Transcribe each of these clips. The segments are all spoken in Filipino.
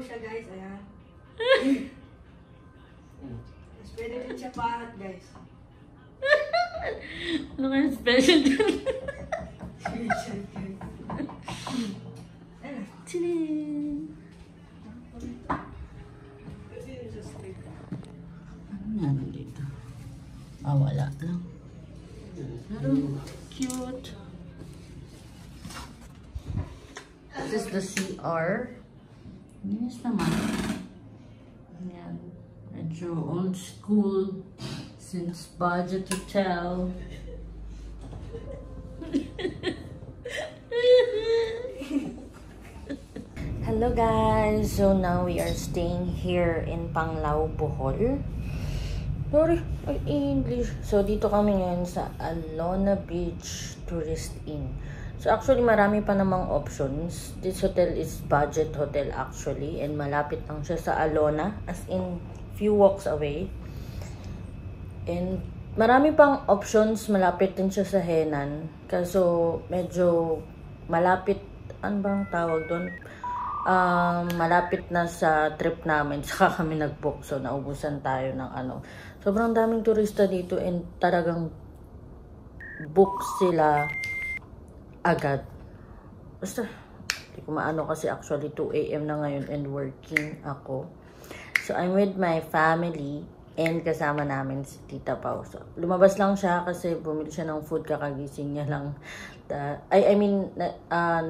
siya guys, ayan. Mas pwede rin siya pahat guys. Ano kaya special dyan? Special guys. Ayan. Chilin! Ano nga dito? Ah, wala lang. Pero cute. This is the CR. Nice naman. Ayan. Medyo old school. Since budget hotel. Hello guys! So now we are staying here in Panglao, Bohol. Sorry, English. So dito kami ngayon sa Alona Beach Tourist Inn. So actually marami pa namang options. This hotel is budget hotel actually. And malapit lang siya sa Alona. As in, few walks away. And marami pang options. Malapit din siya sa Henan. Kaso medyo malapit. Ano bang tawag doon? Malapit na sa trip namin. Saka kami nag-book. So naubusan tayo ng ano. Sobrang daming turista dito. And talagang book sila agad. Basta, hindi ko maano kasi actually 2 AM na ngayon and working ako. So, I'm with my family and kasama namin si Tita Pao. So, lumabas lang siya kasi bumili siya ng food, kakagising niya lang.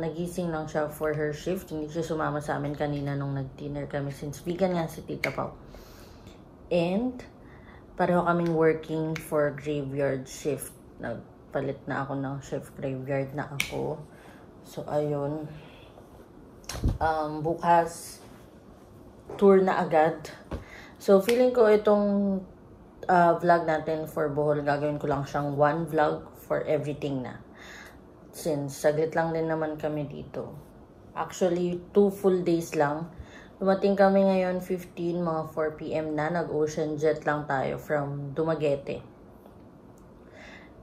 Nagising lang siya for her shift. Hindi siya sumama sa amin kanina nung nag-dinner kami since vegan nga si Tita Pao. And, pareho kaming working for graveyard shift. Palit na ako ng shift, graveyard na ako. So, ayun. Bukas, tour na agad. So, feeling ko itong vlog natin for Bohol, gagawin ko lang siyang one vlog for everything na. Since saglit lang din naman kami dito. Actually, 2 full days lang. Dumating kami ngayon 15, mga 4 PM na. Nag-ocean jet lang tayo from Dumaguete.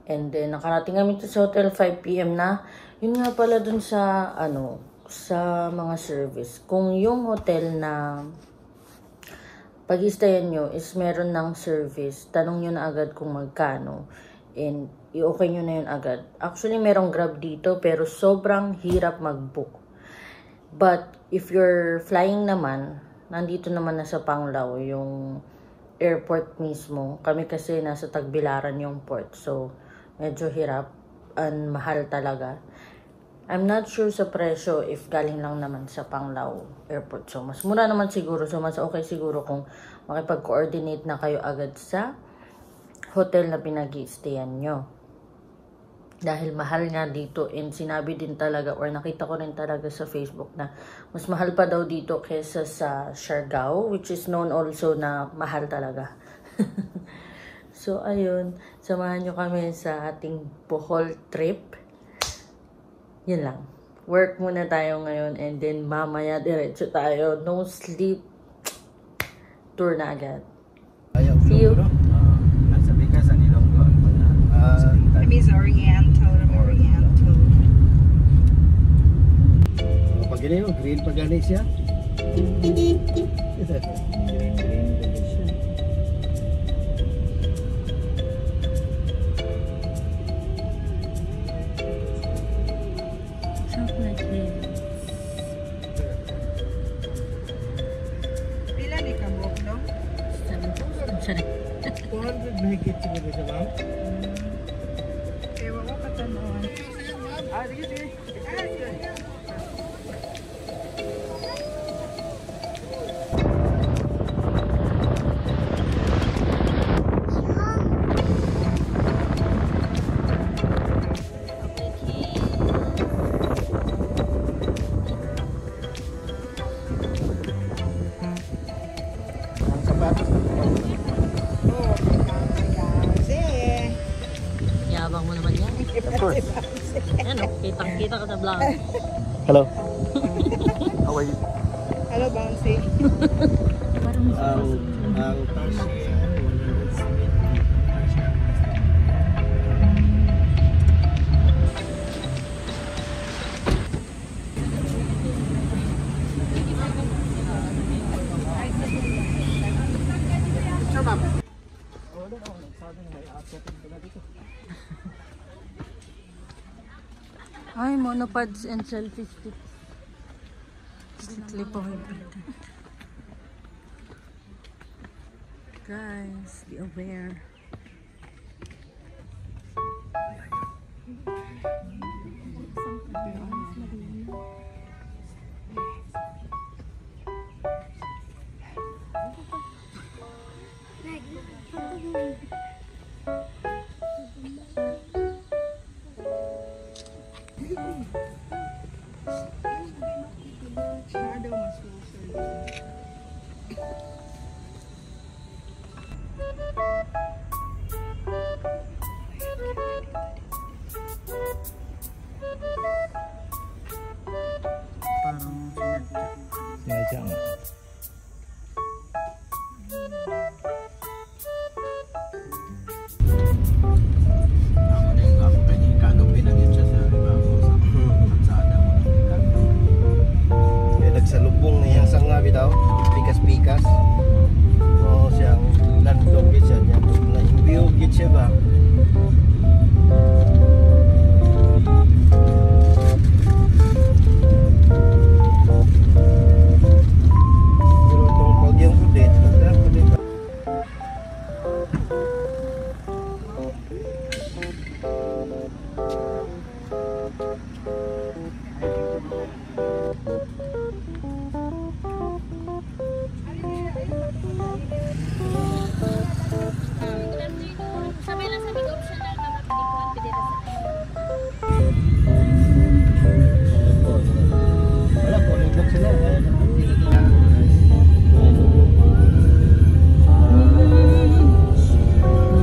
And then, nakarating kami sa hotel 5 PM na. Yun nga pala dun sa, sa mga service. Kung yung hotel na pag-istayan nyo is meron ng service, tanong nyo na agad kung magkano. And, i-okay nyo na yun agad. Actually, merong Grab dito, pero sobrang hirap mag-book. But, if you're flying naman, nandito naman na sa Panglao, yung airport mismo. Kami kasi nasa Tagbilaran yung port. So, medyo hirap and mahal talaga. I'm not sure sa presyo if galing lang naman sa Panglao Airport. So, mas mura naman siguro. So, mas okay siguro kung makipag-coordinate na kayo agad sa hotel na pinag-i-stayan nyo. Dahil mahal nga dito and sinabi din talaga or nakita ko rin talaga sa Facebook na mas mahal pa daw dito kesa sa Siargao, which is known also na mahal talaga. So, ayun. Samahan nyo kami sa ating Bohol trip. Yun lang. Work muna tayo ngayon and then mamaya diretso tayo. No sleep. Tour na agad. See you. Nasa Bigas, ang Ilonggo. I mean, Oriental. Pag ganyan, green pag ganyan siya. Pila ni kabok, no? 400 mahigit siguro siya, ma'am. Ewan ko katanoan. Sige, sige. Yabang mo naman yan. Of course. Ano, kitang-kita ka sa vlog. Hello. How are you? Hello, Bouncy. Ang taxi. Ay, monopods and selfie sticks. Strictly prohibited. Guys, be aware. Shadow mas closer. Parang sinadya. Sinadya nga. Ako na yung ako kanya ikagapin na din siya sa ibabaw sa kalsada mo ng kanto. Kaya nagsalubong na yung sanga bitaw. Pikas-pikas. So siyang landong gid siya niya. Na-imbiyog gid siya ba? Pero itong bagyang ulit, ulit. Sabay lang sa big optional na mapalikuan, pwede na sa Wala po, naglag sila.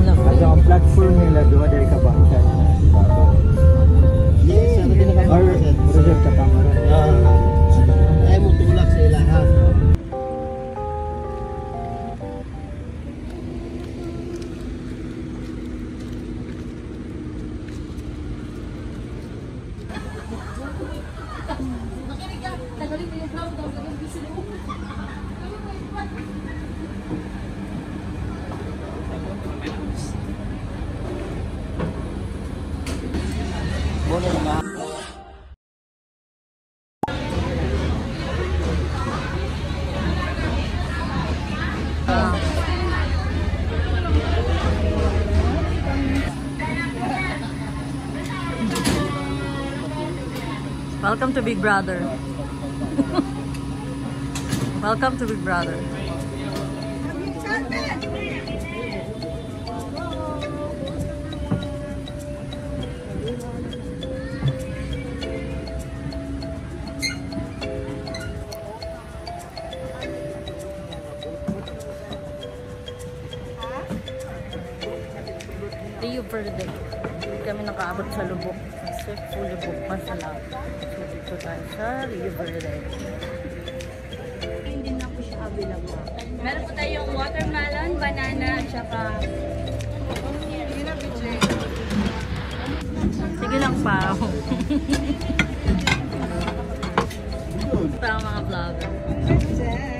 Kasi ang platform nila doon dari kabangkan. Yes, ano din ang reserve sa camera. Ay mo tulak sa ilahan. Welcome to Big Brother. Welcome to Big Brother. Rio Verde. Kami nakaabot sa Lubok. Kasi fully booked pa sila. So dito tayo sa Rio Verde. Hindi na po siya available. Meron po tayong watermelon, banana, at saka Hindi na bitchay. Sige lang pa. Ito ang mga vlogger. Bitchay.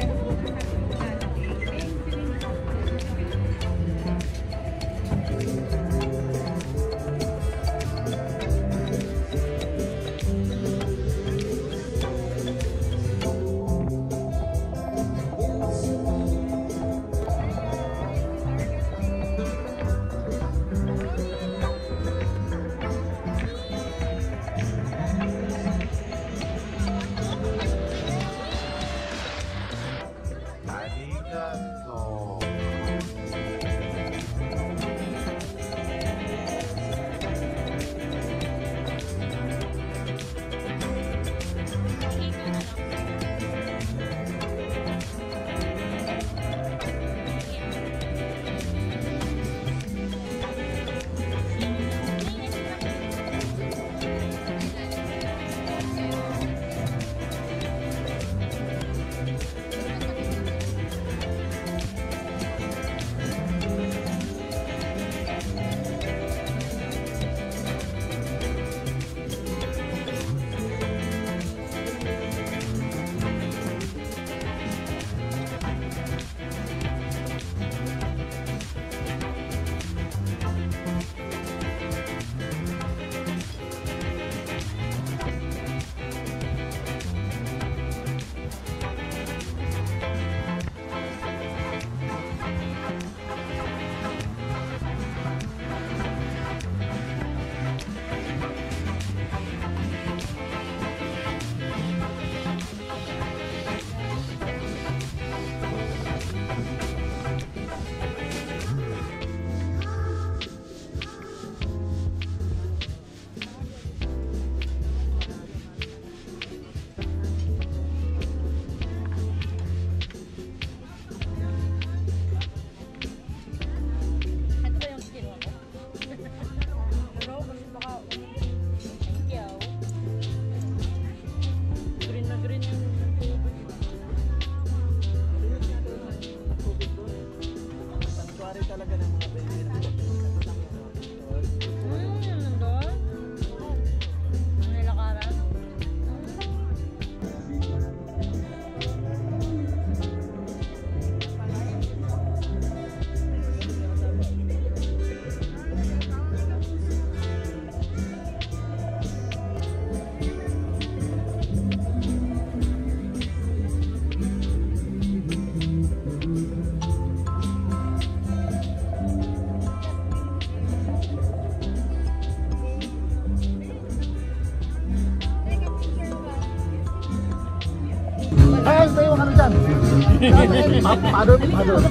Father, father.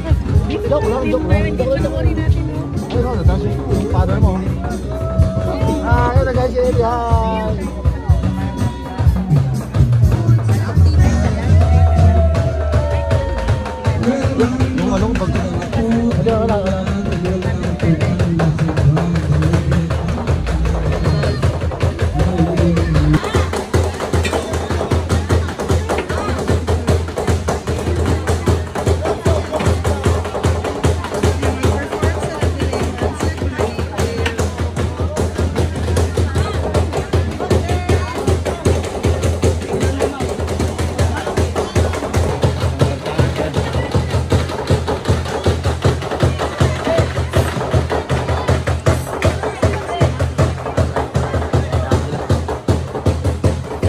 Joke lang, joke lang. Ayun, nasa yung father mo. Ayun na guys, yun. Hi. Yung anong pag... Wala.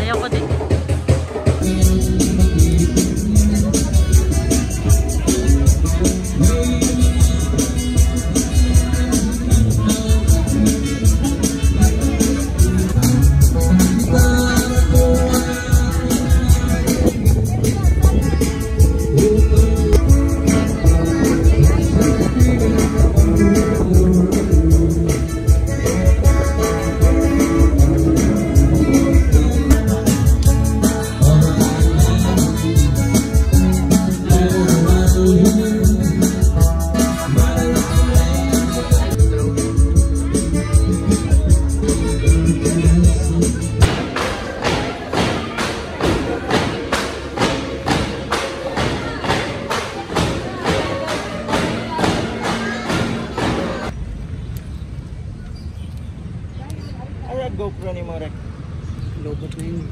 Ayoko din. Ay, GoPro ni mo, Rek. Lobot na yun.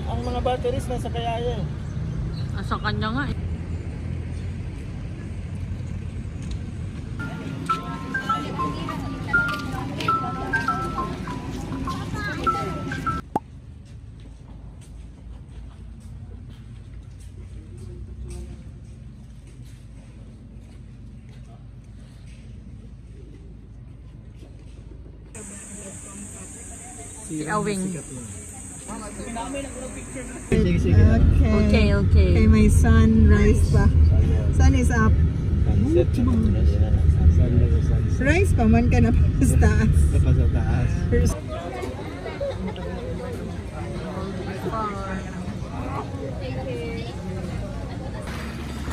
Ang mga batteries nasa kayaya. Sa kanya nga eh. Si Awing. Okay. Okay. Okay, may sunrise pa. Sun is up. Sunset na muna siya. Rise pa man ka na pa sa taas. Tapos sa taas.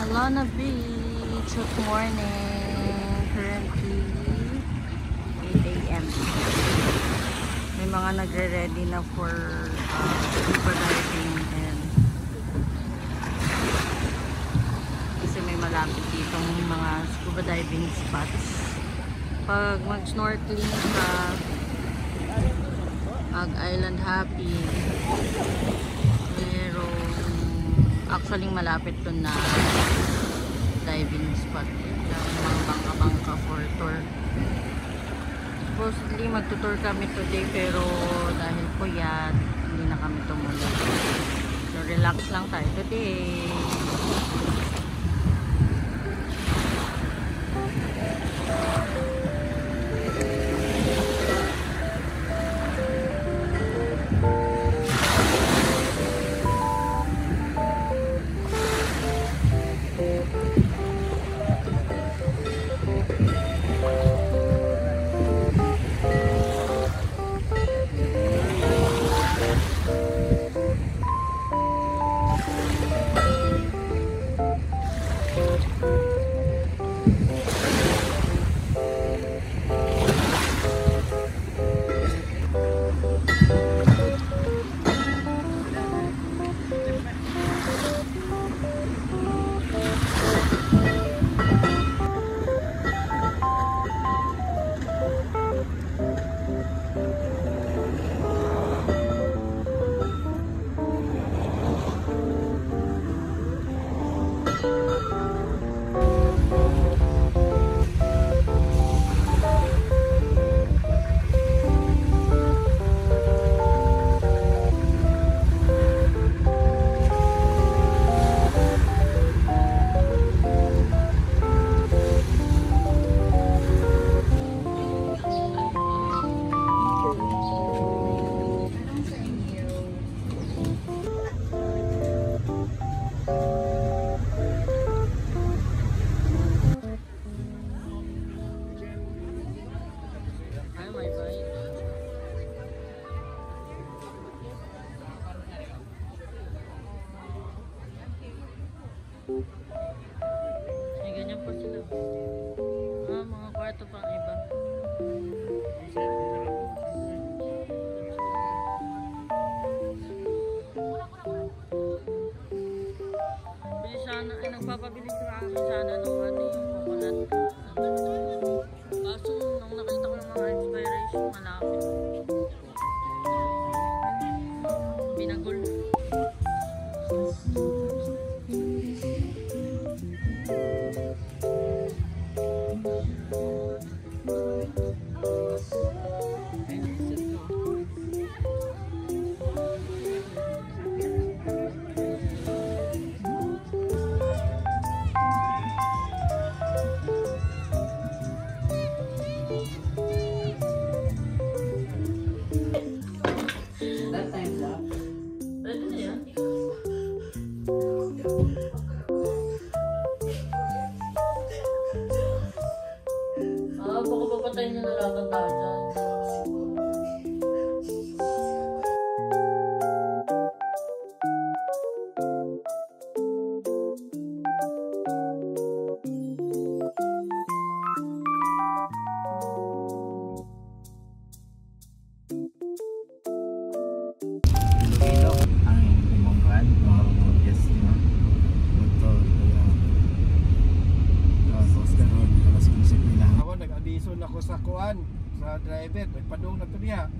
Alana Beach. Good morning. Currently 8 a.m. May mga nagre-ready na for scuba diving and kasi may malapit ditong mga scuba diving spots. Pag mag-snorkeling ka, mag-island hopping, merong actually malapit to na diving spot. Yung mga bangka-bangka for tour. Supposedly magtutour kami today pero dahil puyat, hindi na kami tumuloy. So relax lang tayo today. May ganyan pa sila. Mga kwarto pang iba. Bili sana, nagpapabili sa amin sana nung ano yung coconut. Kaso nung nakita ko yung mga expiration, malapit. Binagol. Pwede na yan. Baka papatayin niya na lahat ang tao dyan. Iloilo. Ang kumangkuhan, yes, no? Betul. Tapos karon alas 11 pila. Ako nag-abiso na ko sa kuan sa driver, nagpadung na to niya.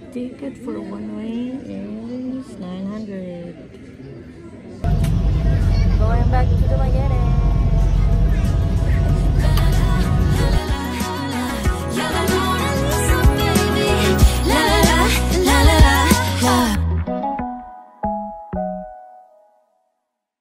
Ticket for one way is